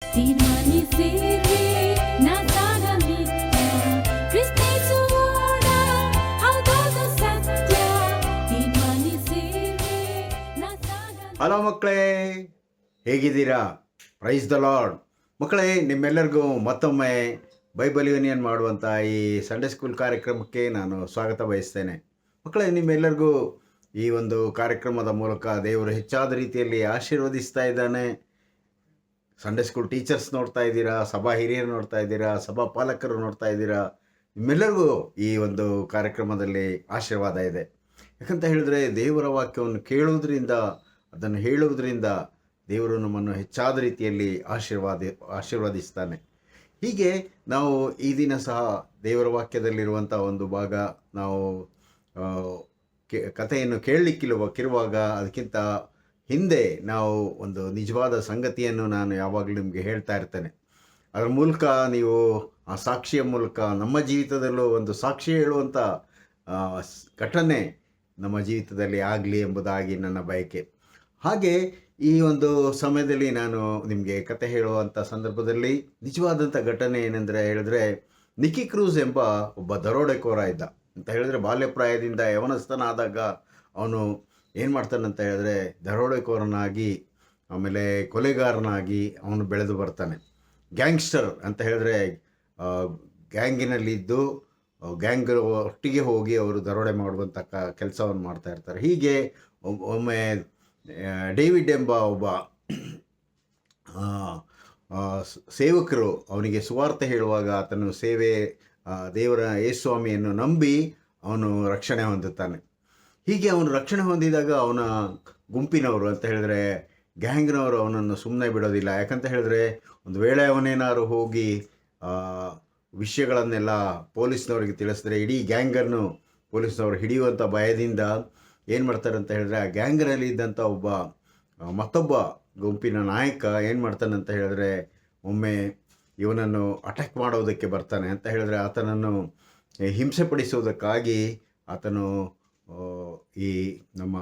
ತೀರ್ಮಾನಿಸಿರಿ ನಾಸಾಗಮಿತ್ತ ಕ್ರಿಸ್ತೇಸುವೋಡ ಹೌದೌದು ಸತ್ಯ ತೀರ್ಮಾನಿಸಿರಿ ನಾಸಾಗಮಿತ್ತ. ಹಲೋ ಮಕ್ಕಳೇ, ಹೇಗಿದ್ದೀರಾ? Praise the lord. ಮಕ್ಕಳೇ, ನಿಮ್ಮೆಲ್ಲರಿಗೂ ಮತ್ತೊಮ್ಮೆ ಬೈಬಲ್ ಯೂನಿಯನ್ ಮಾಡುವಂಥ ಈ ಸಂಡೇ ಸ್ಕೂಲ್ ಕಾರ್ಯಕ್ರಮಕ್ಕೆ ನಾನು ಸ್ವಾಗತ ಬಯಸ್ತೇನೆ. ಮಕ್ಕಳೇ, ನಿಮ್ಮೆಲ್ಲರಿಗೂ ಈ ಒಂದು ಕಾರ್ಯಕ್ರಮದ ಮೂಲಕ ದೇವರು ಹೆಚ್ಚಾದ ರೀತಿಯಲ್ಲಿ ಆಶೀರ್ವದಿಸ್ತಾ ಇದ್ದಾನೆ. ಸಂಡೇ ಸ್ಕೂಲ್ ಟೀಚರ್ಸ್ ನೋಡ್ತಾ ಇದ್ದೀರಾ, ಸಭಾ ಹಿರಿಯರು ನೋಡ್ತಾ ಇದ್ದೀರಾ, ಸಭಾ ಪಾಲಕರು ನೋಡ್ತಾ ಇದ್ದೀರಾ. ನಿಮ್ಮೆಲ್ಲರಿಗೂ ಈ ಒಂದು ಕಾರ್ಯಕ್ರಮದಲ್ಲಿ ಆಶೀರ್ವಾದ ಇದೆ. ಯಾಕಂತ ಹೇಳಿದ್ರೆ, ದೇವರ ವಾಕ್ಯವನ್ನು ಕೇಳುವುದರಿಂದ, ಅದನ್ನು ಹೇಳುವುದರಿಂದ ದೇವರು ನಮ್ಮನ್ನು ಹೆಚ್ಚಾದ ರೀತಿಯಲ್ಲಿ ಆಶೀರ್ವಾದಿಸ್ತಾನೆ. ಹೀಗೆ ನಾವು ಈ ದಿನ ಸಹ ದೇವರ ವಾಕ್ಯದಲ್ಲಿರುವಂಥ ಒಂದು ಭಾಗ ನಾವು ಕಥೆಯನ್ನು ಕೇಳಲಿಕ್ಕಿರುವಾಗ ಅದಕ್ಕಿಂತ ಹಿಂದೆ ನಾವು ಒಂದು ನಿಜವಾದ ಸಂಗತಿಯನ್ನು ನಾನು ಯಾವಾಗಲೂ ನಿಮಗೆ ಹೇಳ್ತಾ ಇರ್ತೇನೆ. ಅದರ ಮೂಲಕ ನೀವು ಆ ಸಾಕ್ಷಿಯ ಮೂಲಕ ನಮ್ಮ ಜೀವಿತದಲ್ಲೂ ಒಂದು ಸಾಕ್ಷಿ ಹೇಳುವಂಥ ಘಟನೆ ನಮ್ಮ ಜೀವಿತದಲ್ಲಿ ಆಗಲಿ ಎಂಬುದಾಗಿ ನನ್ನ ಬಯಕೆ. ಹಾಗೆ ಈ ಒಂದು ಸಮಯದಲ್ಲಿ ನಾನು ನಿಮಗೆ ಕತೆ ಹೇಳುವಂಥ ಸಂದರ್ಭದಲ್ಲಿ ನಿಜವಾದಂಥ ಘಟನೆ ಏನೆಂದರೆ ಹೇಳಿದ್ರೆ, ನಿಕ್ಕಿ ಕ್ರೂಸ್ ಎಂಬ ಒಬ್ಬ ದರೋಡೆಕೋರ ಇದ್ದ ಅಂತ ಹೇಳಿದ್ರೆ, ಬಾಲ್ಯಪ್ರಾಯದಿಂದ ಯವನಸ್ಥನಾದಾಗ ಅವನು ಏನು ಮಾಡ್ತಾನಂತ ಹೇಳಿದ್ರೆ, ದರೋಡೆಕೋರನಾಗಿ ಆಮೇಲೆ ಕೊಲೆಗಾರನಾಗಿ ಅವನು ಬೆಳೆದು ಬರ್ತಾನೆ. ಗ್ಯಾಂಗ್ಸ್ಟರ್ ಅಂತ ಹೇಳಿದ್ರೆ ಗ್ಯಾಂಗಿನಲ್ಲಿದ್ದು ಗ್ಯಾಂಗ್ ಒಟ್ಟಿಗೆ ಹೋಗಿ ಅವರು ದರೋಡೆ ಮಾಡುವಂಥ ಕೆಲಸವನ್ನು ಮಾಡ್ತಾ ಇರ್ತಾರೆ. ಹೀಗೆ ಒಮ್ಮೆ ಡೇವಿಡ್ ಎಂಬ ಒಬ್ಬ ಸೇವಕರು ಅವನಿಗೆ ಸುವಾರ್ತೆ ಹೇಳುವಾಗ ಆತನು ದೇವರ ಯೇಸುಸ್ವಾಮಿಯನ್ನು ನಂಬಿ ಅವನು ರಕ್ಷಣೆ ಹೊಂದುತ್ತಾನೆ. ಹೀಗೆ ಅವನು ರಕ್ಷಣೆ ಹೊಂದಿದಾಗ ಅವನ ಗುಂಪಿನವರು ಅಂತ ಹೇಳಿದ್ರೆ ಗ್ಯಾಂಗ್ನವರು ಅವನನ್ನು ಸುಮ್ಮನೆ ಬಿಡೋದಿಲ್ಲ. ಯಾಕಂತ ಹೇಳಿದ್ರೆ, ಒಂದು ವೇಳೆ ಅವನೇನಾದ್ರು ಹೋಗಿ ವಿಷಯಗಳನ್ನೆಲ್ಲ ಪೊಲೀಸ್ನವರಿಗೆ ತಿಳಿಸಿದ್ರೆ ಇಡೀ ಗ್ಯಾಂಗನ್ನು ಪೊಲೀಸ್ನವರು ಹಿಡಿಯುವಂಥ ಭಯದಿಂದ ಏನು ಮಾಡ್ತಾರೆ ಅಂತ ಹೇಳಿದ್ರೆ, ಆ ಗ್ಯಾಂಗ್ನಲ್ಲಿ ಇದ್ದಂಥ ಮತ್ತೊಬ್ಬ ಗುಂಪಿನ ನಾಯಕ ಏನು ಮಾಡ್ತಾನಂತ ಹೇಳಿದ್ರೆ, ಒಮ್ಮೆ ಇವನನ್ನು ಅಟ್ಯಾಕ್ ಮಾಡೋದಕ್ಕೆ ಬರ್ತಾನೆ. ಅಂತ ಹೇಳಿದ್ರೆ ಆತನನ್ನು ಹಿಂಸೆ ಪಡಿಸೋದಕ್ಕಾಗಿ ಆತನು ಈ ನಮ್ಮ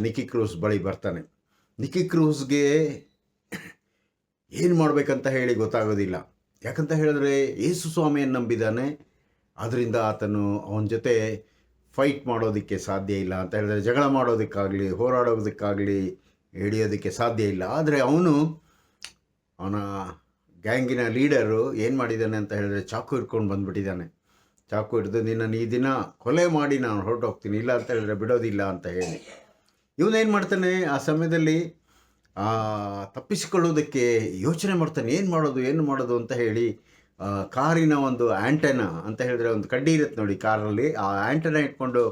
ನಿಕ್ಕಿ ಕ್ರೂಸ್ ಬಳಿ ಬರ್ತಾನೆ. ನಿಕ್ಕಿ ಕ್ರೂಸ್ಗೆ ಏನು ಮಾಡಬೇಕಂತ ಹೇಳಿ ಗೊತ್ತಾಗೋದಿಲ್ಲ. ಯಾಕಂತ ಹೇಳಿದ್ರೆ ಯೇಸು ಸ್ವಾಮಿಯನ್ನು ನಂಬಿದ್ದಾನೆ, ಆದ್ದರಿಂದ ಆತನು ಅವನ ಜೊತೆ ಫೈಟ್ ಮಾಡೋದಕ್ಕೆ ಸಾಧ್ಯ ಇಲ್ಲ. ಅಂತ ಹೇಳಿದ್ರೆ ಜಗಳ ಮಾಡೋದಕ್ಕಾಗಲಿ ಹೋರಾಡೋದಕ್ಕಾಗಲಿ ಹಿಡಿಯೋದಕ್ಕೆ ಸಾಧ್ಯ ಇಲ್ಲ. ಆದರೆ ಅವನ ಗ್ಯಾಂಗಿನ ಲೀಡರು ಏನು ಮಾಡಿದ್ದಾನೆ ಅಂತ ಹೇಳಿದ್ರೆ, ಚಾಕು ಹಿಡ್ಕೊಂಡು ಬಂದುಬಿಟ್ಟಿದ್ದಾನೆ. ಚಾಕು ಹಿಡಿದು, ನಿನ್ನನ್ನು ಈ ದಿನ ಕೊಲೆ ಮಾಡಿ ನಾನು ಹೊರಟೋಗ್ತೀನಿ, ಇಲ್ಲ ಅಂತ ಹೇಳಿದ್ರೆ ಬಿಡೋದಿಲ್ಲ ಅಂತ ಹೇಳಿ ಇವನೇನು ಮಾಡ್ತಾನೆ, ಆ ಸಮಯದಲ್ಲಿ ತಪ್ಪಿಸಿಕೊಳ್ಳೋದಕ್ಕೆ ಯೋಚನೆ ಮಾಡ್ತಾನೆ. ಏನು ಮಾಡೋದು ಅಂತ ಹೇಳಿ ಕಾರಿನ ಒಂದು ಆ್ಯಂಟೆನಾ ಅಂತ ಹೇಳಿದ್ರೆ ಒಂದು ಕಡ್ಡಿ ಇರುತ್ತೆ ನೋಡಿ ಕಾರಲ್ಲಿ, ಆ ಆ್ಯಂಟೆನಾ ಇಟ್ಕೊಂಡು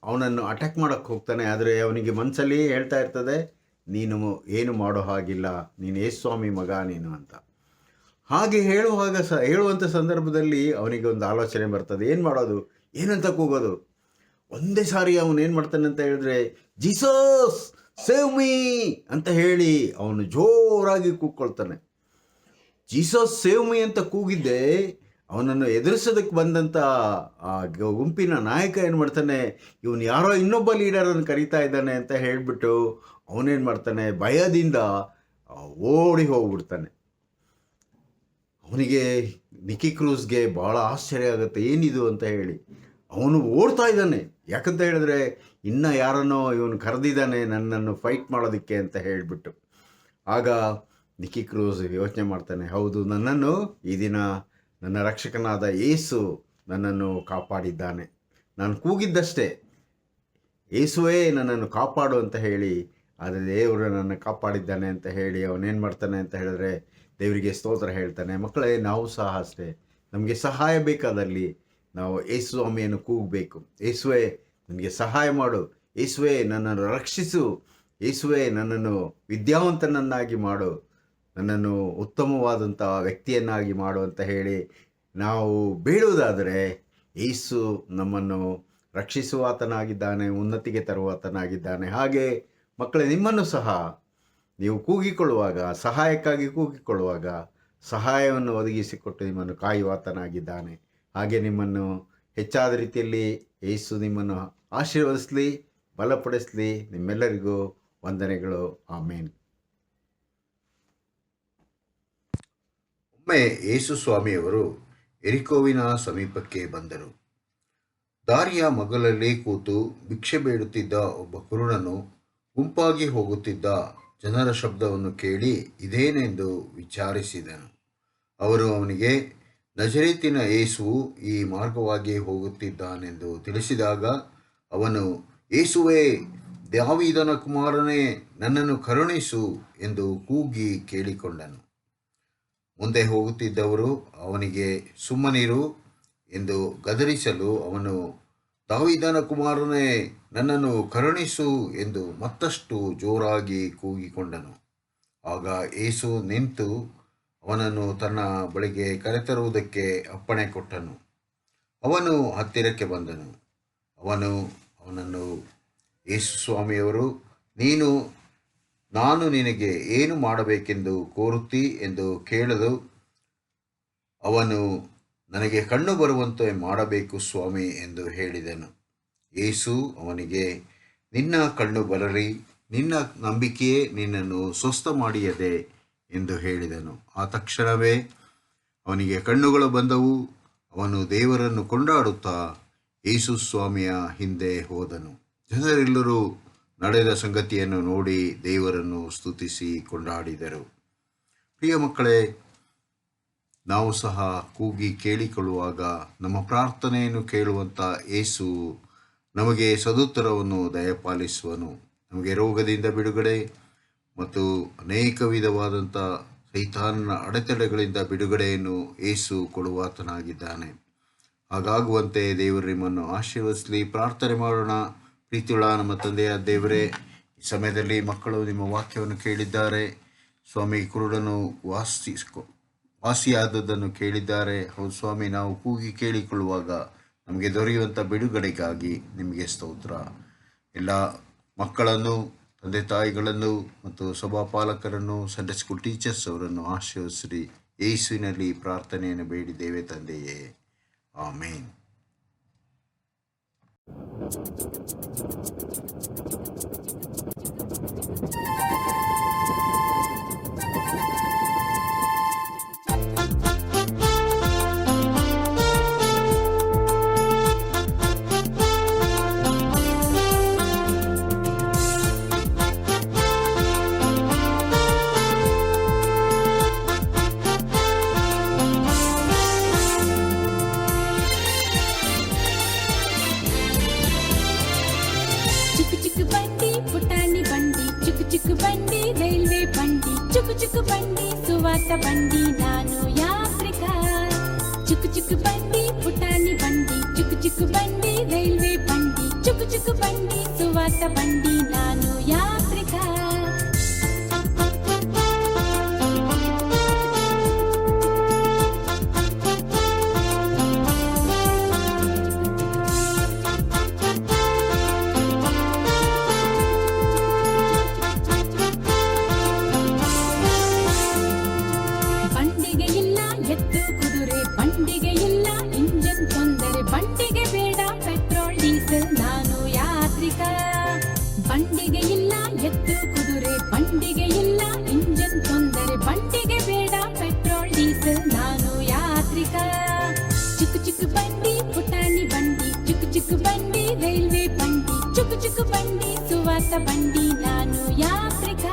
ಅವನನ್ನು ಅಟ್ಯಾಕ್ ಮಾಡೋಕ್ಕೆ ಹೋಗ್ತಾನೆ. ಆದರೆ ಅವನಿಗೆ ಮನಸ್ಸಲ್ಲಿ ಹೇಳ್ತಾ ಇರ್ತದೆ, ನೀನು ಏನು ಮಾಡೋ ಹಾಗಿಲ್ಲ, ನೀನು ಯೇಸುಸ್ವಾಮಿ ಮಗ ನೀನು ಅಂತ. ಹಾಗೆ ಹೇಳುವಂಥ ಸಂದರ್ಭದಲ್ಲಿ ಅವನಿಗೆ ಒಂದು ಆಲೋಚನೆ ಬರ್ತದೆ, ಏನು ಮಾಡೋದು, ಏನಂತ ಕೂಗೋದು. ಒಂದೇ ಸಾರಿ ಅವನು ಏನು ಮಾಡ್ತಾನೆ ಅಂತ ಹೇಳಿದ್ರೆ, ಜೀಸಸ್ ಸೇವ್ ಮೀ ಅಂತ ಹೇಳಿ ಅವನು ಜೋರಾಗಿ ಕೂಗ್ಕೊಳ್ತಾನೆ. ಜೀಸಸ್ ಸೇವ್ ಮೀ ಅಂತ ಕೂಗಿದ್ದೆ ಅವನನ್ನು ಎದುರಿಸೋದಕ್ಕೆ ಬಂದಂಥ ಆ ಗುಂಪಿನ ನಾಯಕ ಏನು ಮಾಡ್ತಾನೆ, ಇವನು ಯಾರೋ ಇನ್ನೊಬ್ಬ ಲೀಡರನ್ನು ಕರೀತಾ ಇದ್ದಾನೆ ಅಂತ ಹೇಳಿಬಿಟ್ಟು ಅವನೇನು ಮಾಡ್ತಾನೆ, ಭಯದಿಂದ ಓಡಿ ಹೋಗ್ಬಿಡ್ತಾನೆ. ಅವನಿಗೆ ನಿಕ್ಕಿ ಕ್ರೂಸ್ಗೆ ಭಾಳ ಆಶ್ಚರ್ಯ ಆಗುತ್ತೆ, ಏನಿದು ಅಂತ ಹೇಳಿ ಅವನು ಓಡ್ತಾ ಇದ್ದಾನೆ. ಯಾಕಂತ ಹೇಳಿದ್ರೆ ಇನ್ನು ಯಾರನ್ನೋ ಇವನು ಕರೆದಿದ್ದಾನೆ ನನ್ನನ್ನು ಫೈಟ್ ಮಾಡೋದಕ್ಕೆ ಅಂತ ಹೇಳಿಬಿಟ್ಟು. ಆಗ ನಿಕ್ಕಿ ಕ್ರೂಸ್ ಯೋಚನೆ ಮಾಡ್ತಾನೆ, ಹೌದು, ನನ್ನನ್ನು ಈ ದಿನ ನನ್ನ ರಕ್ಷಕನಾದ ಯೇಸು ನನ್ನನ್ನು ಕಾಪಾಡಿದ್ದಾನೆ. ನಾನು ಕೂಗಿದ್ದಷ್ಟೇ, ಯೇಸುವೇ ನನ್ನನ್ನು ಕಾಪಾಡು ಅಂತ ಹೇಳಿ, ಆದರೆ ದೇವರು ನನ್ನನ್ನು ಕಾಪಾಡಿದ್ದಾನೆ ಅಂತ ಹೇಳಿ ಅವನೇನು ಮಾಡ್ತಾನೆ ಅಂತ ಹೇಳಿದ್ರೆ ದೇವರಿಗೆ ಸ್ತೋತ್ರ ಹೇಳ್ತಾನೆ. ಮಕ್ಕಳೇ, ನಾವು ಸಹ ಅಷ್ಟೇ, ನಮಗೆ ಸಹಾಯ ಬೇಕಾದಲ್ಲಿ ನಾವು ಯೇಸು ಸ್ವಾಮಿಯನ್ನು ಕೂಗಬೇಕು. ಯೇಸುವೇ ನನಗೆ ಸಹಾಯ ಮಾಡು, ಯೇಸುವೇ ನನ್ನನ್ನು ರಕ್ಷಿಸು, ಯೇಸುವೇ ನನ್ನನ್ನು ವಿದ್ಯಾವಂತನನ್ನಾಗಿ ಮಾಡು, ನನ್ನನ್ನು ಉತ್ತಮವಾದಂಥ ವ್ಯಕ್ತಿಯನ್ನಾಗಿ ಮಾಡು ಅಂತ ಹೇಳಿ ನಾವು ಬೇಡುವುದಾದರೆ ಯೇಸು ನಮ್ಮನ್ನು ರಕ್ಷಿಸುವಾತನಾಗಿದ್ದಾನೆ, ಉನ್ನತಿಗೆ ತರುವಾತನಾಗಿದ್ದಾನೆ. ಹಾಗೆ ಮಕ್ಕಳೇ, ನಿಮ್ಮನ್ನು ಸಹ ನೀವು ಕೂಗಿಕೊಳ್ಳುವಾಗ, ಸಹಾಯಕ್ಕಾಗಿ ಕೂಗಿಕೊಳ್ಳುವಾಗ ಸಹಾಯವನ್ನು ಒದಗಿಸಿಕೊಟ್ಟು ನಿಮ್ಮನ್ನು ಕಾಯುವಾತನಾಗಿದ್ದಾನೆ. ಹಾಗೆ ನಿಮ್ಮನ್ನು ಹೆಚ್ಚಾದ ರೀತಿಯಲ್ಲಿ ಯೇಸು ನಿಮ್ಮನ್ನು ಆಶೀರ್ವದಿಸಲಿ, ಬಲಪಡಿಸಲಿ. ನಿಮ್ಮೆಲ್ಲರಿಗೂ ವಂದನೆಗಳು. ಆಮೇನ್. ಒಮ್ಮೆ ಯೇಸು ಸ್ವಾಮಿಯವರು ಎರಿಕೋವಿನ ಸಮೀಪಕ್ಕೆ ಬಂದರು. ದಾರಿಯ ಮಗಲಲ್ಲಿ ಕೂತು ಭಿಕ್ಷೆ ಬೇಡುತ್ತಿದ್ದ ಒಬ್ಬ ಕುರುಡನು ಗುಂಪಾಗಿ ಹೋಗುತ್ತಿದ್ದ ಜನರ ಶಬ್ದವನ್ನು ಕೇಳಿ ಇದೇನೆಂದು ವಿಚಾರಿಸಿದನು. ಅವರು ಅವನಿಗೆ, ನಜರೇತಿನ ಯೇಸುವು ಈ ಮಾರ್ಗವಾಗಿ ಹೋಗುತ್ತಿದ್ದಾನೆಂದು ತಿಳಿಸಿದಾಗ ಅವನು, ಯೇಸುವೇ, ದಾವೀದನ ಕುಮಾರನೇ, ನನ್ನನ್ನು ಕರುಣಿಸು ಎಂದು ಕೂಗಿ ಕೇಳಿಕೊಂಡನು. ಮುಂದೆ ಹೋಗುತ್ತಿದ್ದವರು ಅವನಿಗೆ ಸುಮ್ಮನಿರು ಎಂದು ಗದರಿಸಲು ಅವನು, ದಾವೀದನ ಕುಮಾರನೇ, ನನ್ನನ್ನು ಕರುಣಿಸು ಎಂದು ಮತ್ತಷ್ಟು ಜೋರಾಗಿ ಕೂಗಿಕೊಂಡನು. ಆಗ ಯೇಸು ನಿಂತು ಅವನನ್ನು ತನ್ನ ಬಳಿಗೆ ಕರೆತರುವುದಕ್ಕೆ ಅಪ್ಪಣೆ ಕೊಟ್ಟನು. ಅವನು ಹತ್ತಿರಕ್ಕೆ ಬಂದನು. ಅವನನ್ನು ಯೇಸು ಸ್ವಾಮಿಯವರು, ನಾನು ನಿನಗೆ ಏನು ಮಾಡಬೇಕೆಂದು ಕೋರುತ್ತೀ ಎಂದು ಕೇಳಲು ಅವನು, ನನಗೆ ಕಣ್ಣು ಬರುವಂತೆ ಮಾಡಬೇಕು ಸ್ವಾಮಿ ಎಂದು ಹೇಳಿದನು. ಯೇಸು ಅವನಿಗೆ, ನಿನ್ನ ಕಣ್ಣು ಬರಲಿ, ನಿನ್ನ ನಂಬಿಕೆಯೇ ನಿನ್ನನ್ನು ಸ್ವಸ್ಥ ಮಾಡಿಯದೆ ಎಂದು ಹೇಳಿದನು. ಆ ತಕ್ಷಣವೇ ಅವನಿಗೆ ಕಣ್ಣುಗಳು ಬಂದವು. ಅವನು ದೇವರನ್ನು ಕೊಂಡಾಡುತ್ತಾ ಯೇಸು ಸ್ವಾಮಿಯ ಹಿಂದೆ ಹೋದನು. ಜನರೆಲ್ಲರೂ ನಡೆದ ಸಂಗತಿಯನ್ನು ನೋಡಿ ದೇವರನ್ನು ಸ್ತುತಿಸಿ ಕೊಂಡಾಡಿದರು. ಪ್ರಿಯ ಮಕ್ಕಳೇ, ನಾವು ಸಹ ಕೂಗಿ ಕೇಳಿಕೊಳ್ಳುವಾಗ ನಮ್ಮ ಪ್ರಾರ್ಥನೆಯನ್ನು ಕೇಳುವಂಥ ಯೇಸು ನಮಗೆ ಸದುತ್ತರವನ್ನು ದಯಪಾಲಿಸುವನು. ನಮಗೆ ರೋಗದಿಂದ ಬಿಡುಗಡೆ ಮತ್ತು ಅನೇಕ ವಿಧವಾದಂಥ ಸೈತಾನನ ಅಡೆತಡೆಗಳಿಂದ ಬಿಡುಗಡೆಯನ್ನು ಯೇಸು ಕೊಡುವಾತನಾಗಿದ್ದಾನೆ. ಹಾಗಾಗುವಂತೆ ದೇವರು ನಿಮ್ಮನ್ನು ಆಶೀರ್ವದಿಸಲಿ. ಪ್ರಾರ್ಥನೆ ಮಾಡೋಣ. ಪ್ರೀತಿಯುಳ್ಳ ನಮ್ಮ ತಂದೆಯ ದೇವರೇ, ಈ ಸಮಯದಲ್ಲಿ ಮಕ್ಕಳು ನಿಮ್ಮ ವಾಕ್ಯವನ್ನು ಕೇಳಿದ್ದಾರೆ. ಸ್ವಾಮಿ, ಕುರುಡನು ವಾಸಿಯಾದದ್ದನ್ನು ಕೇಳಿದ್ದಾರೆ. ಹೌದು ಸ್ವಾಮಿ, ನಾವು ಕೂಗಿ ಕೇಳಿಕೊಳ್ಳುವಾಗ ನಮಗೆ ದೊರೆಯುವಂಥ ಬಿಡುಗಡೆಗಾಗಿ ನಿಮಗೆ ಸ್ತೋತ್ರ. ಎಲ್ಲ ಮಕ್ಕಳನ್ನು, ತಂದೆ ತಾಯಿಗಳನ್ನು ಮತ್ತು ಸಭಾಪಾಲಕರನ್ನು, ಸಂಡೇ ಸ್ಕೂಲ್ ಟೀಚರ್ಸ್ ಅವರನ್ನು ಆಶೀರ್ವದಿಸಿರಿ. ಯೇಸುವಿನಲ್ಲಿ ಪ್ರಾರ್ಥನೆಯನ್ನು ಬೇಡಿದ್ದೇವೆ ತಂದೆಯೇ, ಆಮೇನ್. ಚುಕು ಬಂಡಿ ಸುವಾರ್ತ ಬಂಡಿ, ನಾನು ಯಾತ್ರಿಕ. ಚುಕು ಚುಕು ಬಂಡಿ ಪುಟಾಣಿ ಬಂಡಿ, ಚುಕು ಚುಕು ಬಂಡಿ ರೈಲ್ವೆ ಬಂಡಿ, ಚುಕು ಚುಕು ಬಂಡಿ ಸುವಾರ್ತ ಬಂಡಿ, ನಾನು ಯಾತ್ರಿಕ. ಬಂಡಿಗೆ ಇಲ್ಲ ಎತ್ತು ಕುದುರೆ, ಬಂಡಿಗೆ ಇಲ್ಲ ಇಂಜನ್ ತೊಂದರೆ, ಬಂಡಿಗೆ ಬೇಡ ಪೆಟ್ರೋಲ್ ಡೀಸೆಲ್, ನಾನು ಯಾತ್ರಿಕ. ಚುಕು ಚುಕು ಬಂಡಿ ಪುಟಾಣಿ ಬಂಡಿ, ಚುಕು ಚುಕು ಬಂಡಿ ರೈಲ್ವೆ ಬಂಡಿ, ಚುಕು ಚುಕು ಬಂಡಿ ಸುವಾರ್ತ ಬಂಡಿ, ನಾನು ಯಾತ್ರಿಕ.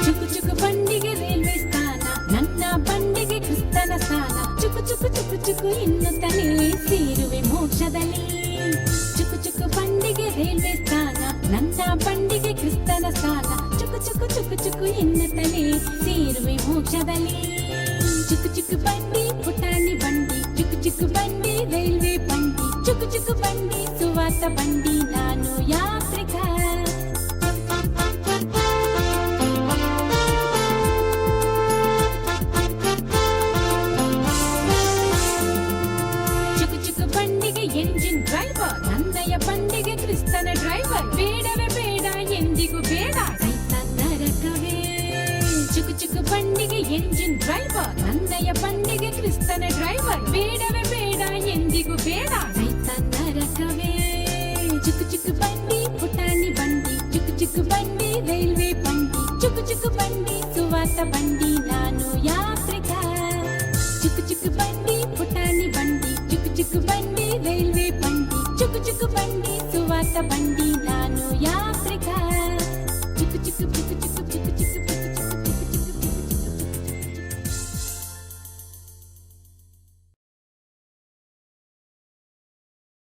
ಚುಕು ಚುಕು ಬಂಡಿಗೆ ರೈಲ್ವೆ ಸ್ಥಾನ, ನನ್ನ ಬಂಡಿಗೆ ಕ್ರಿಸ್ತನ ಸ್ಥಾನ, ಚುಕು ಚುಕು ಚುಕು ಚುಕು ಎನ್ನುತ್ತಲೇ ಸೇರುವೆ ಮೋಕ್ಷದಲ್ಲಿ. ಚುಕು ಚುಕು ಬಂಡಿಗೆ ರೈಲ್ವೆ ಸ್ಥಾನ, ನನ್ನ ಬಂಡಿಗೆ ಕ್ರಿಸ್ತನ ಸ್ಥಾನ, ಚುಕು ಚುಕು ಚುಕು ಚುಕು ಎನ್ನುತ್ತಲೇ ಸೇರುವೆ ಮೋಕ್ಷದಲ್ಲಿ. ಚುಕು ಚುಕು ಬಂಡಿ ಪುಟಾಣಿ ಬಂಡಿ, ಚುಕು ಚುಕು ಬಂಡಿ ರೈಲ್ವೆ ಬಂಡಿ, ಚುಕು ಚುಕು ಬಂಡಿ ಸುವಾರ್ತ ಬಂಡಿ, ನಾನು ಯಾತ್ರಿಕ. ಎಂಜಿನ್ ಡ್ರೈವರ್, ನನ್ನಯ ಬಂಡಿಗೆ ಕ್ರಿಸ್ತನ ಡ್ರೈವರ್, ಬೇಡವೇ ಬೇಡ ಎಂದಿಗೂ ಬೇಡ ಸೈತಾನ ನರಕವೇ. ಚುಕು ಚುಕು ಬಂಡಿಗೆ ಎಂಜಿನ್ ಡ್ರೈವರ್, ನನ್ನಯ ಬಂಡಿಗೆ ಕ್ರಿಸ್ತನ ಡ್ರೈವರ್, ಬೇಡವೇ ಬೇಡ ಎಂದಿಗೂ ಬೇಡ ಸೈತಾನ ನರಕವೇ. ಚುಕು ಚುಕು ಬಂಡಿ ಸುವಾಸ ಬಂಡಿ ನಾನು ಯಾತ್ರಿಕ. ಚುಕು ಚುಕು ಬಂಡಿ ಪುಟಾಣಿ ಬಂಡಿ, ಚುಕು ಚುಕು ಬಂಡಿ ರೈಲ್ವೆ ಬಂಡಿ, ಚುಕು ಚುಕು ಬಂಡಿ ಸುವಾಸ ಬಂಡಿ